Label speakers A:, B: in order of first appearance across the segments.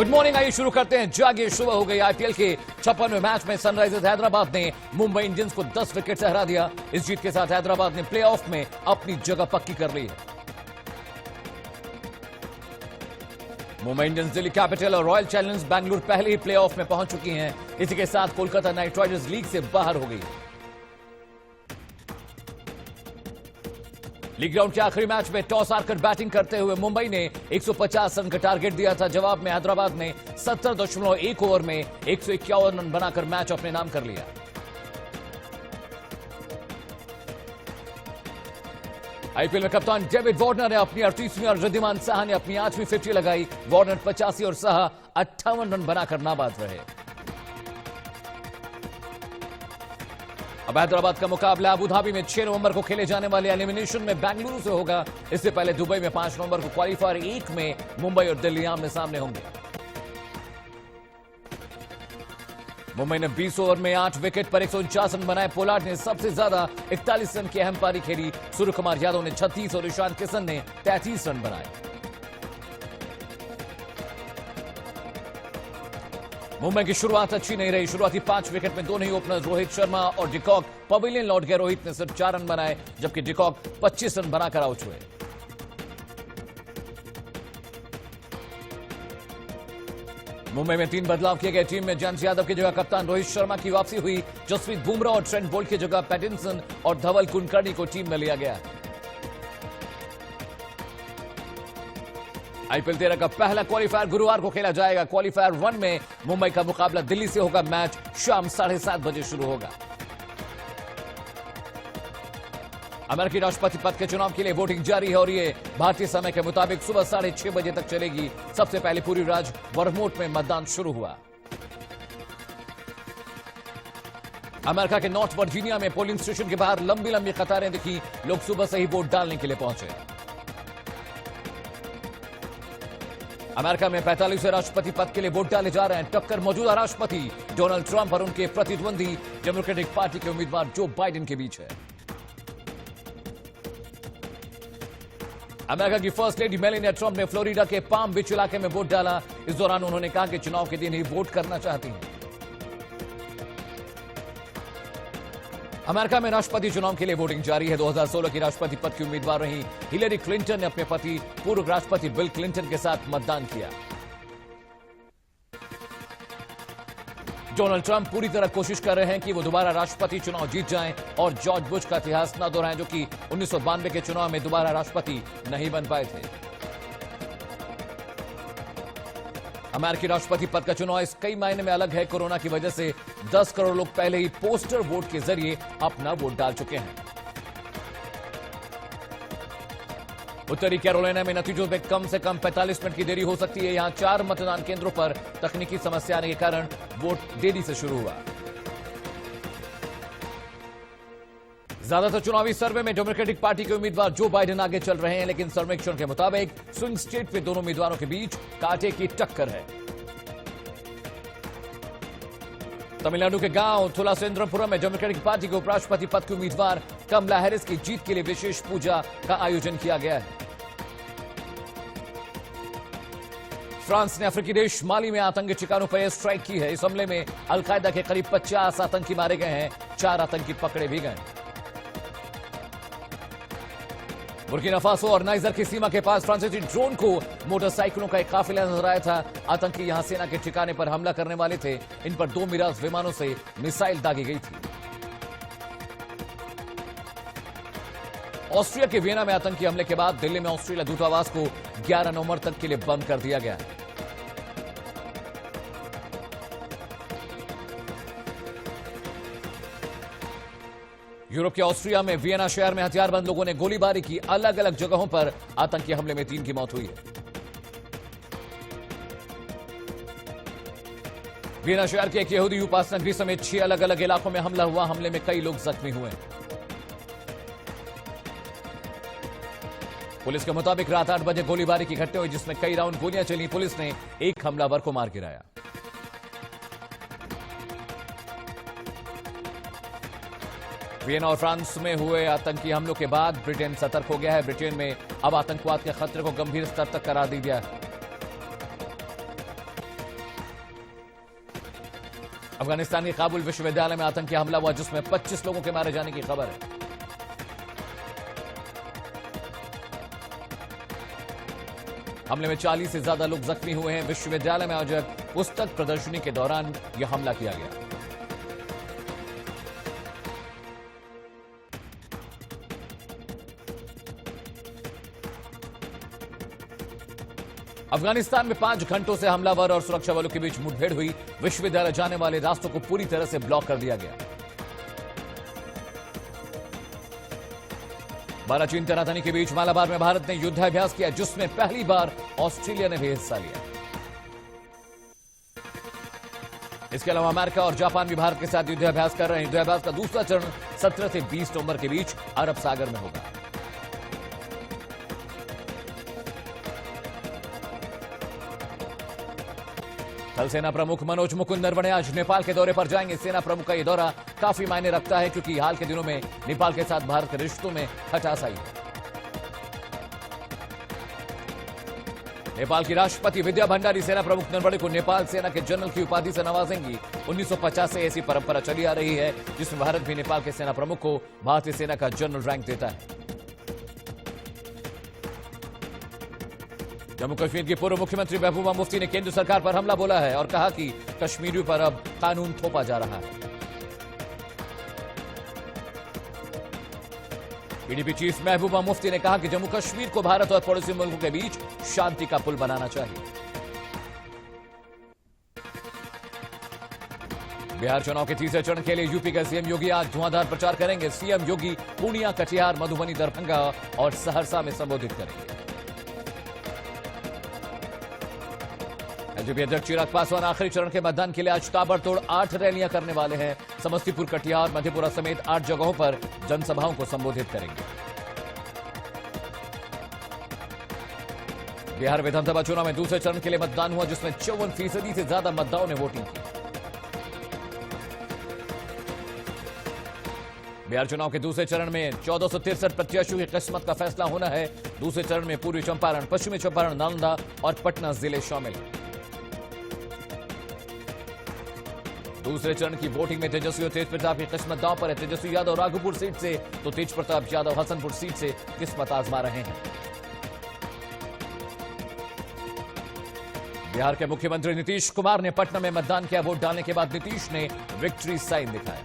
A: Good morning, आइए शुरू करते हैं। जागिए, सुबह हो गई। आईपीएल के 56वें मैच में सनराइजर्स हैदराबाद ने मुंबई इंडियंस को 10 विकेट से हरा दिया। इस जीत के साथ हैदराबाद ने प्लेऑफ में अपनी जगह पक्की कर ली है। मुंबई इंडियंस, दिल्ली कैपिटल और रॉयल चैलेंजर्स बेंगलुरु पहले ही प्लेऑफ में पहुंच चुकी हैं। इसी के साथ कोलकाता नाइट राइडर्स लीग से बाहर हो गई। लीग राउंड के आखिरी मैच में टॉस हारकर बैटिंग करते हुए मुंबई ने 150 रन का टारगेट दिया था। जवाब में हैदराबाद ने 70.1 ओवर में 151 रन बनाकर मैच अपने नाम कर लिया। आईपीएल में कप्तान डेविड वार्नर ने अपनी 38वीं और रिद्धिमान साहा ने अपनी 8वीं 50 लगाई। वार्नर 85 और साहा 58 रन बनाकर नाबाद रहे। अब हैदराबाद का मुकाबला अबू धाबी में 6 नवंबर को खेले जाने वाले एलिमिनेशन में बेंगलुरु से होगा। इससे पहले दुबई में 5 नवंबर को क्वालिफायर 1 में मुंबई और दिल्ली आमने सामने होंगे। मुंबई ने 20 ओवर में 8 विकेट पर 149 रन बनाए। पोलार्ड ने सबसे ज्यादा 41 रन की अहम पारी खेली। सूर्य कुमार यादव ने 36 और ईशान किशन ने 33 रन बनाए। मुंबई की शुरुआत अच्छी नहीं रही। शुरुआती 5 विकेट में दोनों ही ओपनर्स रोहित शर्मा और डिकॉक पवेलियन लौट गए। रोहित ने सिर्फ 4 रन बनाए जबकि डिकॉक 25 रन बनाकर आउट हुए। मुंबई में 3 बदलाव किए गए। टीम में जेम्स यादव की जगह कप्तान रोहित शर्मा की वापसी हुई। जसप्रीत बुमराह और ट्रेंट बोल्ट की जगह पैटिंसन और धवल कुलकर्णी को टीम में लिया गया। आईपीएल 13 का पहला क्वालिफायर गुरुवार को खेला जाएगा। क्वालिफायर 1 में मुंबई का मुकाबला दिल्ली से होगा। मैच शाम 7:30 बजे शुरू होगा। अमेरिकी राष्ट्रपति पद के चुनाव के लिए वोटिंग जारी है और ये भारतीय समय के मुताबिक सुबह 6:30 बजे तक चलेगी। सबसे पहले पूरी राज्य वर्मोंट में मतदान शुरू हुआ। अमेरिका के नॉर्थ वर्जीनिया में पोलिंग स्टेशन के बाहर लंबी लंबी कतारें दिखी। लोग सुबह से ही वोट डालने के लिए पहुंचे। अमेरिका में 45वें राष्ट्रपति पद के लिए वोट डाले जा रहे हैं। टक्कर मौजूदा राष्ट्रपति डोनाल्ड ट्रंप और उनके प्रतिद्वंदी डेमोक्रेटिक पार्टी के उम्मीदवार जो बाइडेन के बीच है। अमेरिका की फर्स्ट लेडी मेलानिया ट्रंप ने फ्लोरिडा के पाम बीच इलाके में वोट डाला। इस दौरान उन्होंने कहा कि चुनाव के दिन ही वोट करना चाहती हैं। अमेरिका में राष्ट्रपति चुनाव के लिए वोटिंग जारी है। 2016 की राष्ट्रपति पद की उम्मीदवार रही हिलेरी क्लिंटन ने अपने पति पूर्व राष्ट्रपति बिल क्लिंटन के साथ मतदान किया। डोनाल्ड ट्रंप पूरी तरह कोशिश कर रहे हैं कि वो दोबारा राष्ट्रपति चुनाव जीत जाएं और जॉर्ज बुश का इतिहास न दोहराएं, जो कि 1992 के चुनाव में दोबारा राष्ट्रपति नहीं बन पाए थे। अमेरिकी राष्ट्रपति पद का चुनाव इस कई मायने में अलग है। कोरोना की वजह से 10 करोड़ लोग पहले ही पोस्टर वोट के जरिए अपना वोट डाल चुके हैं। उत्तरी कैरोलिना में नतीजों में कम से कम 45 मिनट की देरी हो सकती है। यहां 4 मतदान केंद्रों पर तकनीकी समस्या आने के कारण वोट देरी से शुरू हुआ। ज्यादातर चुनावी सर्वे में डेमोक्रेटिक पार्टी के उम्मीदवार जो बाइडेन आगे चल रहे हैं, लेकिन सर्वेक्षण के मुताबिक स्विंग स्टेट में दोनों उम्मीदवारों के बीच कांटे की टक्कर है। तमिलनाडु के गांव तुलासेंद्रपुरम में डेमोक्रेटिक पार्टी के उपराष्ट्रपति पद के उम्मीदवार कमला हैरिस की जीत के लिए विशेष पूजा का आयोजन किया गया है। फ्रांस ने अफ्रीकी देश माली में आतंकी ठिकानों पर एयर स्ट्राइक की है। इस हमले में अलकायदा के करीब 50 आतंकी मारे गए हैं। 4 आतंकी पकड़े भी गए। बुर्किना फासो और नाइजर की सीमा के पास फ्रांसीसी ड्रोन को मोटरसाइकिलों का एक काफिला नजर आया था। आतंकी यहां सेना के ठिकाने पर हमला करने वाले थे। इन पर 2 मिराज विमानों से मिसाइल दागी गई थी। ऑस्ट्रिया के वियना में आतंकी हमले के बाद दिल्ली में ऑस्ट्रेलिया दूतावास को 11 नवंबर तक के लिए बंद कर दिया गया है। यूरोप के ऑस्ट्रिया में वियना शहर में हथियारबंद लोगों ने गोलीबारी की। अलग अलग जगहों पर आतंकी हमले में 3 की मौत हुई है। वियना शहर के एक यहूदी उपासना गृह समेत 6 अलग अलग इलाकों में हमला हुआ। हमले में कई लोग जख्मी हुए। पुलिस के मुताबिक रात 8 बजे गोलीबारी की घटना हुई, जिसमें कई राउंड गोलियां चली। पुलिस ने एक हमलावर को मार गिराया। वियना और फ्रांस में हुए आतंकी हमलों के बाद ब्रिटेन सतर्क हो गया है। ब्रिटेन में अब आतंकवाद के खतरे को गंभीर स्तर तक करार दी गया है। अफगानिस्तान के काबुल विश्वविद्यालय में आतंकी हमला हुआ जिसमें 25 लोगों के मारे जाने की खबर है। हमले में 40 से ज्यादा लोग जख्मी हुए हैं। विश्वविद्यालय में आयोजित पुस्तक प्रदर्शनी के दौरान यह हमला किया गया। अफगानिस्तान में 5 घंटों से हमलावर और सुरक्षा बलों के बीच मुठभेड़ हुई। विश्वविद्यालय जाने वाले रास्तों को पूरी तरह से ब्लॉक कर दिया गया। भारत चीन तनातनी के बीच मालाबार में भारत ने युद्धाभ्यास किया जिसमें पहली बार ऑस्ट्रेलिया ने भी हिस्सा लिया। इसके अलावा अमेरिका और जापान भी भारत के साथ युद्धाभ्यास कर रहे हैं। युद्धाभ्यास का दूसरा चरण 17 से 20 नवंबर के बीच अरब सागर में होगा। थल सेना प्रमुख मनोज मुकुंद नरवणे आज नेपाल के दौरे पर जाएंगे। सेना प्रमुख का यह दौरा काफी मायने रखता है क्योंकि हाल के दिनों में नेपाल के साथ भारत के रिश्तों में खटास आई है। नेपाल की राष्ट्रपति विद्या भंडारी सेना प्रमुख नरवणे को नेपाल सेना के जनरल की उपाधि से नवाजेंगी। 1950 से ऐसी परंपरा चली आ रही है जिसमें भारत भी नेपाल के सेना प्रमुख को भारतीय सेना का जनरल रैंक देता है। जम्मू कश्मीर के पूर्व मुख्यमंत्री महबूबा मुफ्ती ने केंद्र सरकार पर हमला बोला है और कहा कि कश्मीरियों पर अब कानून थोपा जा रहा है। पीडीपी चीफ महबूबा मुफ्ती ने कहा कि जम्मू कश्मीर को भारत और पड़ोसी मुल्कों के बीच शांति का पुल बनाना चाहिए। बिहार चुनाव के तीसरे चरण के लिए यूपी का सीएम योगी आज धुआंधार प्रचार करेंगे। सीएम योगी पूर्णिया, कटिहार, मधुबनी, दरभंगा और सहरसा में संबोधित करेंगे। एलजेपी अध्यक्ष चिराग पासवान आखिरी चरण के मतदान के लिए आज ताबड़तोड़ 8 रैलियां करने वाले हैं। समस्तीपुर, कटिहार, मधेपुरा समेत 8 जगहों पर जनसभाओं को संबोधित करेंगे। बिहार विधानसभा चुनाव में दूसरे चरण के लिए मतदान हुआ जिसमें 54% से ज्यादा मतदाताओं ने वोटिंग की। बिहार चुनाव के दूसरे चरण में 1463 प्रत्याशियों की किस्मत का फैसला होना है। दूसरे चरण में पूर्वी चंपारण, पश्चिमी चंपारण, नालंदा और पटना जिले शामिल हैं। दूसरे चरण की वोटिंग में तेजस्वी और तेज प्रताप की किस्मत दांव पर है। तेजस्वी यादव राघोपुर सीट से तो तेज प्रताप यादव हसनपुर सीट से किस्मत आजमा रहे हैं। बिहार के मुख्यमंत्री नीतीश कुमार ने पटना में मतदान किया। वोट डालने के बाद नीतीश ने विक्ट्री साइन दिखाया।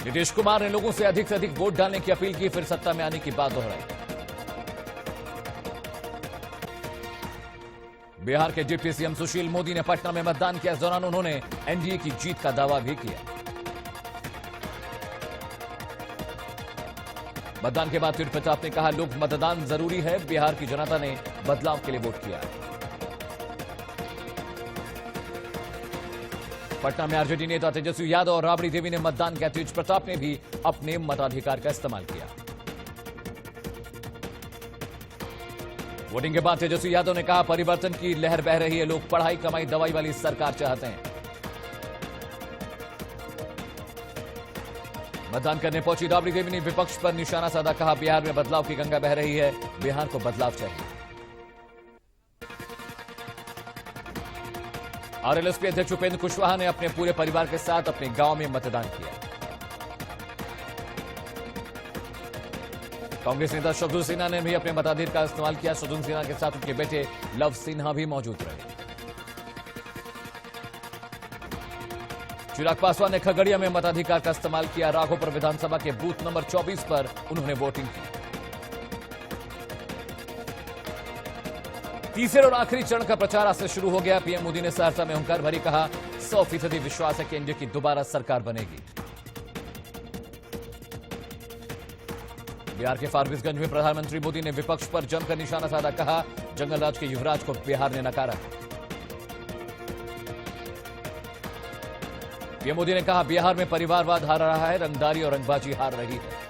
A: नीतीश कुमार ने लोगों से अधिक वोट डालने की अपील की, फिर सत्ता में आने की बात दोहराई। बिहार के डिप्टी सीएम सुशील मोदी ने पटना में मतदान किया। इस दौरान उन्होंने एनडीए की जीत का दावा भी किया। मतदान के बाद तेज प्रताप ने कहा, लोग मतदान जरूरी है। बिहार की जनता ने बदलाव के लिए वोट किया। पटना में आरजेडी नेता तेजस्वी यादव और राबड़ी देवी ने मतदान किया। तेज प्रताप ने भी अपने मताधिकार का इस्तेमाल किया। वोटिंग के बाद तेजस्वी यादव ने कहा, परिवर्तन की लहर बह रही है। लोग पढ़ाई, कमाई, दवाई वाली सरकार चाहते हैं। मतदान करने पहुंची राबड़ी देवी ने विपक्ष पर निशाना साधा। कहा, बिहार में बदलाव की गंगा बह रही है। बिहार को बदलाव चाहिए। आरएलएसपी अध्यक्ष उपेंद्र कुशवाहा ने अपने पूरे परिवार के साथ अपने गांव में मतदान किया। कांग्रेस नेता शत्रुघ्न सिन्हा ने भी अपने मताधिकार का इस्तेमाल किया। शत्रुघ्न सिन्हा के साथ उनके बेटे लव सिन्हा भी मौजूद रहे। चिराग पासवान ने खगड़िया में मताधिकार का इस्तेमाल किया। राघोपुर विधानसभा के बूथ नंबर 24 पर उन्होंने वोटिंग की। तीसरे और आखिरी चरण का प्रचार आज से शुरू हो गया। पीएम मोदी ने सहरसा में हुंकार भरी कहा, 100% विश्वास है कि एनडीए की दोबारा सरकार बनेगी। बिहार के फारबिसगंज में प्रधानमंत्री मोदी ने विपक्ष पर जमकर निशाना साधा। कहा, जंगलराज के युवराज को बिहार ने नकारा। पीएम मोदी ने कहा, बिहार में परिवारवाद हार रहा है, रंगदारी और रंगबाजी हार रही है।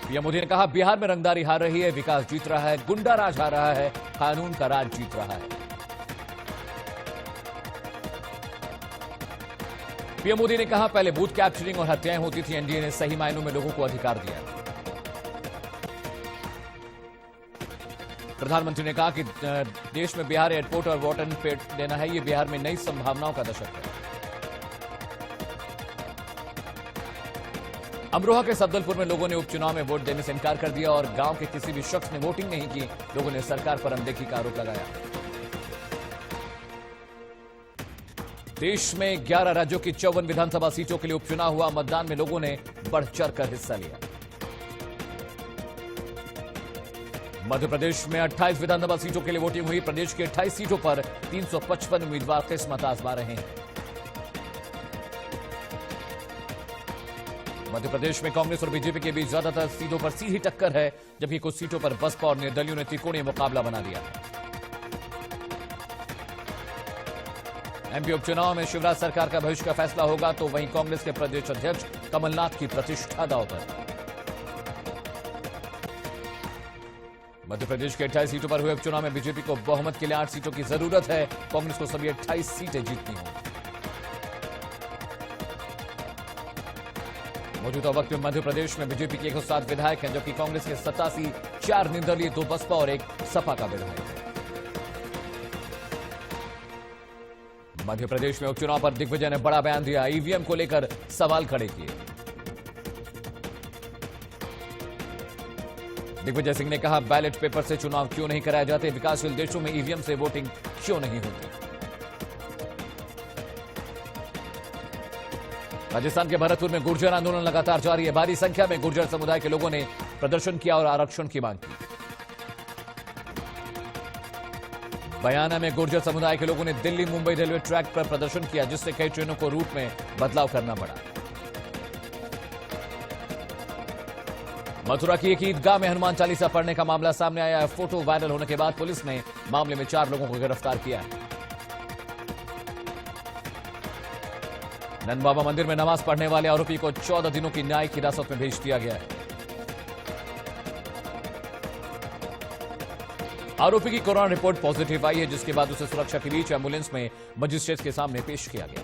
A: पीएम मोदी ने कहा, बिहार में रंगदारी हार रही है, विकास जीत रहा है, गुंडा राज हार रहा है, कानून का राज जीत रहा है। पीएम मोदी ने कहा, पहले बूथ कैप्चरिंग और हत्याएं होती थी, एनडीए ने सही मायनों में लोगों को अधिकार दिया। प्रधानमंत्री ने कहा कि देश में बिहार एयरपोर्ट और वाटर पेट देना है, ये बिहार में नई संभावनाओं का दशक है। अमरोहा के सफदलपुर में लोगों ने उपचुनाव में वोट देने से इनकार कर दिया और गांव के किसी भी शख्स ने वोटिंग नहीं की। लोगों ने सरकार पर अनदेखी का आरोप लगाया। देश में 11 राज्यों की 54 विधानसभा सीटों के लिए उपचुनाव हुआ। मतदान में लोगों ने बढ़ चढ़कर हिस्सा लिया। मध्य प्रदेश में 28 विधानसभा सीटों के लिए वोटिंग हुई। प्रदेश की 28 सीटों पर 355 उम्मीदवार किस्मत आजमा रहे हैं। मध्य प्रदेश में कांग्रेस और बीजेपी के बीच ज्यादातर सीटों पर सीधी टक्कर है, जबकि कुछ सीटों पर बसपा और निर्दलियों ने त्रिकोणीय मुकाबला बना दिया है। एमपी उपचुनाव में शिवराज सरकार का भविष्य का फैसला होगा, तो वहीं कांग्रेस के प्रदेश अध्यक्ष कमलनाथ की प्रतिष्ठा दांव पर। मध्य प्रदेश के 28 सीटों पर हुए उपचुनाव में बीजेपी को बहुमत के लिए 8 सीटों की जरूरत है। कांग्रेस को सभी 28 सीटें जीतनी होंगी। मौजूदा वक्त में मध्य प्रदेश में बीजेपी के 107 विधायक हैं, जबकि कांग्रेस के 87, 4 निर्दलीय, 2 बसपा और 1 सपा का विधायक है। मध्य प्रदेश में उपचुनाव पर दिग्विजय ने बड़ा बयान दिया। ईवीएम को लेकर सवाल खड़े किए। दिग्विजय सिंह ने कहा, बैलेट पेपर से चुनाव क्यों नहीं कराए जाते? विकासशील देशों में ईवीएम से वोटिंग क्यों नहीं होती? राजस्थान के भरतपुर में गुर्जर आंदोलन लगातार जारी है। भारी संख्या में गुर्जर समुदाय के लोगों ने प्रदर्शन किया और आरक्षण की मांग की। बयाना में गुर्जर समुदाय के लोगों ने दिल्ली मुंबई रेलवे ट्रैक पर प्रदर्शन किया, जिससे कई ट्रेनों को रूट में बदलाव करना पड़ा। मथुरा की एक ईदगाह में हनुमान चालीसा पढ़ने का मामला सामने आया है। फोटो वायरल होने के बाद पुलिस ने मामले में 4 लोगों को गिरफ्तार किया है। नंद बाबा मंदिर में नमाज पढ़ने वाले आरोपी को 14 दिनों की न्यायिक हिरासत में भेज दिया गया है। आरोपी की कोरोना रिपोर्ट पॉजिटिव आई है, जिसके बाद उसे सुरक्षा के बीच एम्बुलेंस में मजिस्ट्रेट के सामने पेश किया गया।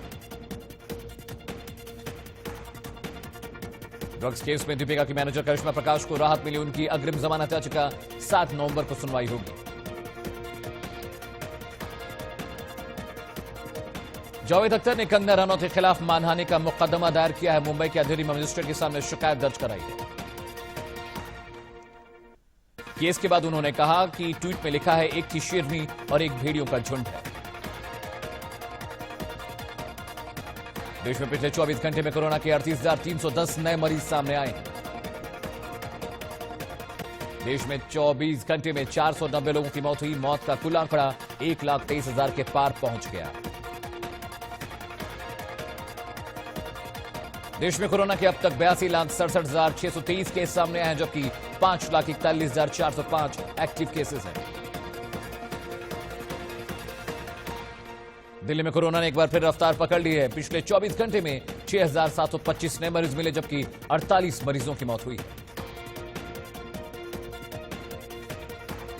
A: ड्रग्स केस में दीपिका की मैनेजर करिश्मा प्रकाश को राहत मिली। उनकी अग्रिम जमानत याचिका 7 नवंबर को सुनवाई होगी। जावेद अख्तर ने कंगना रनौत के खिलाफ मानहानि का मुकदमा दायर किया है। मुंबई के अधेरी मजिस्ट्रेट के सामने शिकायत दर्ज कराई है। केस के बाद उन्होंने कहा कि ट्वीट में लिखा है, एक की शेरनी और एक भेड़ियों का झुंड है। देश में पिछले 24 घंटे में कोरोना के 38,310 नए मरीज सामने आए। देश में 24 घंटे में 490 लोगों की मौत हुई। मौत का कुल आंकड़ा 1,23,000 के पार पहुंच गया। देश में कोरोना के अब तक 82,67,623 केस सामने आए हैं, जबकि 5,41,405 एक्टिव केसेस हैं। दिल्ली में कोरोना ने एक बार फिर रफ्तार पकड़ ली है। पिछले 24 घंटे में 6,725 नए मरीज मिले, जबकि 48 मरीजों की मौत हुई।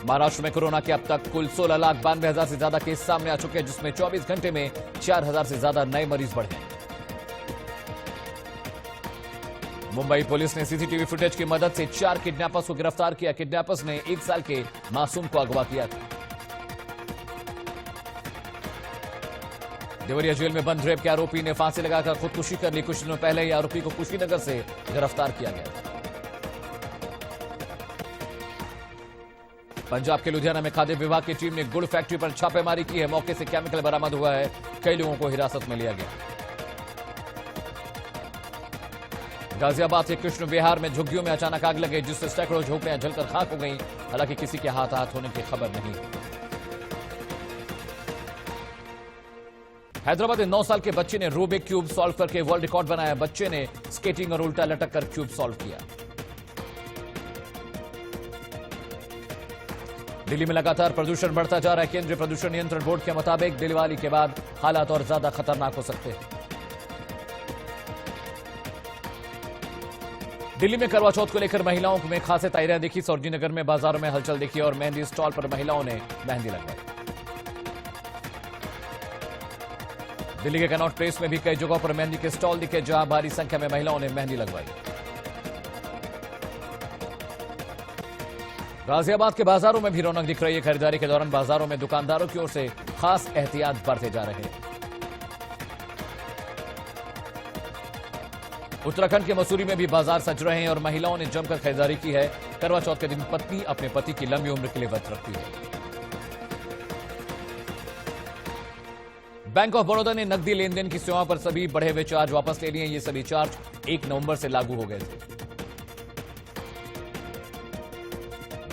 A: महाराष्ट्र में कोरोना के अब तक कुल 16,92,000 से ज्यादा केस सामने आ चुके हैं, जिसमें 24 घंटे में 4,000 से ज्यादा नए मरीज बढ़े। मुंबई पुलिस ने सीसीटीवी फुटेज की मदद से 4 किडनैपर्स को गिरफ्तार किया। किडनैपर्स ने 1 साल के मासूम को अगवा किया था। देवरिया जेल में बंद रेप के आरोपी ने फांसी लगाकर खुदकुशी कर ली। कुछ दिनों पहले ही आरोपी को कुशीनगर से गिरफ्तार किया गया था। पंजाब के लुधियाना में खाद्य विभाग की टीम ने गुड़ फैक्ट्री पर छापेमारी की है। मौके से केमिकल बरामद हुआ है। कई लोगों को हिरासत में लिया गया। गाजियाबाद के कृष्ण विहार में झुग्गियों में अचानक आग लगे, जिससे सैकड़ों झोपड़ियां जलकर खाक हो गईं। हालांकि किसी के हाथ होने की खबर नहीं। हैदराबाद में 9 साल के बच्चे ने रूबिक क्यूब सॉल्व करके वर्ल्ड रिकॉर्ड बनाया। बच्चे ने स्केटिंग और उल्टा लटक कर क्यूब सॉल्व किया। दिल्ली में लगातार प्रदूषण बढ़ता जा रहा है। केंद्रीय प्रदूषण नियंत्रण बोर्ड के मुताबिक दिवाली के बाद हालात और ज्यादा खतरनाक हो सकते हैं। दिल्ली में करवा चौथ को लेकर महिलाओं में खासे तैयारियां देखी। सरोजिनी नगर में बाजारों में हलचल देखी और मेहंदी स्टॉल पर महिलाओं ने मेहंदी लगवाई। दिल्ली के कनॉट प्लेस में भी कई जगहों पर मेहंदी के स्टॉल दिखे, जहां भारी संख्या में महिलाओं ने मेहंदी लगवाई। गाजियाबाद के बाजारों में भी रौनक दिख रही है। खरीदारी के दौरान बाजारों में दुकानदारों की ओर से खास एहतियात बरते जा रहे हैं। उत्तराखंड के मसूरी में भी बाजार सज रहे हैं और महिलाओं ने जमकर खरीदारी की है। करवा चौथ के दिन पत्नी अपने पति की लंबी उम्र के लिए व्रत रखती है। बैंक ऑफ बड़ौदा ने नकदी लेन देन की सेवाओं पर सभी बढ़े हुए चार्ज वापस ले लिए। ये सभी चार्ज 1 नवंबर से लागू हो गए थे।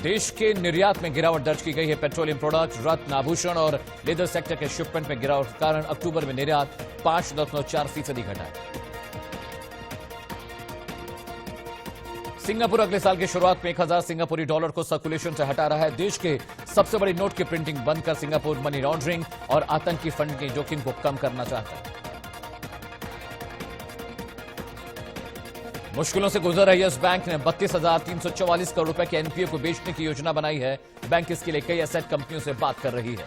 A: देश के निर्यात में गिरावट दर्ज की गई है। पेट्रोलियम प्रोडक्ट, रत्न, आभूषण और लेदर सेक्टर के शिपमेंट में गिरावट के कारण अक्टूबर में निर्यात 5.4% घटा है। सिंगापुर अगले साल की शुरुआत में 1000 सिंगापुरी डॉलर को सर्कुलेशन से हटा रहा है। देश के सबसे बड़ी नोट की प्रिंटिंग बंद कर सिंगापुर मनी लॉन्ड्रिंग और आतंकी फंड के जोखिम को कम करना चाहता है। मुश्किलों से गुजर रही यस बैंक ने 32,344 करोड़ रुपए के एनपीए को बेचने की योजना बनाई है। बैंक इसके लिए कई एसेट कंपनियों से बात कर रही है।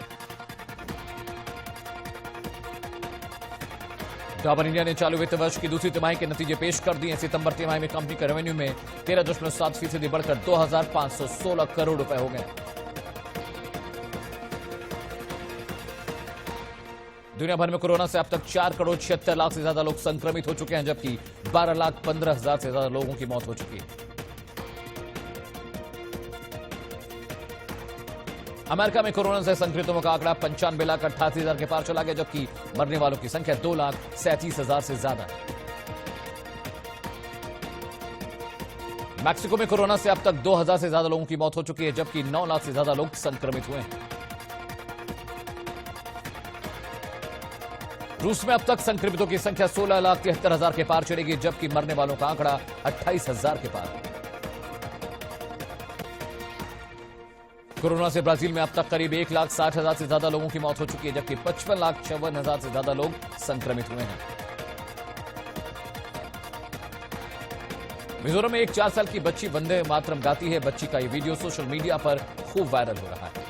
A: डाबर इंडिया ने चालू वित्त वर्ष की दूसरी तिमाही के नतीजे पेश कर दिए। सितंबर तिमाही में कंपनी का रेवेन्यू में 13.7% बढ़कर 2,516 करोड़ रुपए हो गए। दुनिया भर में कोरोना से अब तक 4,76,00,000 से ज्यादा लोग संक्रमित हो चुके हैं, जबकि 12,15,000 से ज्यादा लोगों की मौत हो चुकी है। अमेरिका में कोरोना से संक्रमितों का आंकड़ा 95,88,000 के पार चला गया, जबकि मरने वालों की संख्या 2,37,000 से ज्यादा है। मैक्सिको में कोरोना से अब तक 2,000 से ज्यादा लोगों की मौत हो चुकी है, जबकि 9 लाख से ज्यादा लोग संक्रमित हुए हैं। रूस में अब तक संक्रमितों की संख्या 16,73,000 के पार चढ़ेगी, जबकि मरने वालों का आंकड़ा 28,000 के पार है। कोरोना से ब्राजील में अब तक करीब 1,60,000 से ज्यादा लोगों की मौत हो चुकी है, जबकि 55,56,000 से ज्यादा लोग संक्रमित हुए हैं। मिजोरम में एक 4 साल की बच्ची वंदे मातरम गाती है। बच्ची का ये वीडियो सोशल मीडिया पर खूब वायरल हो रहा है।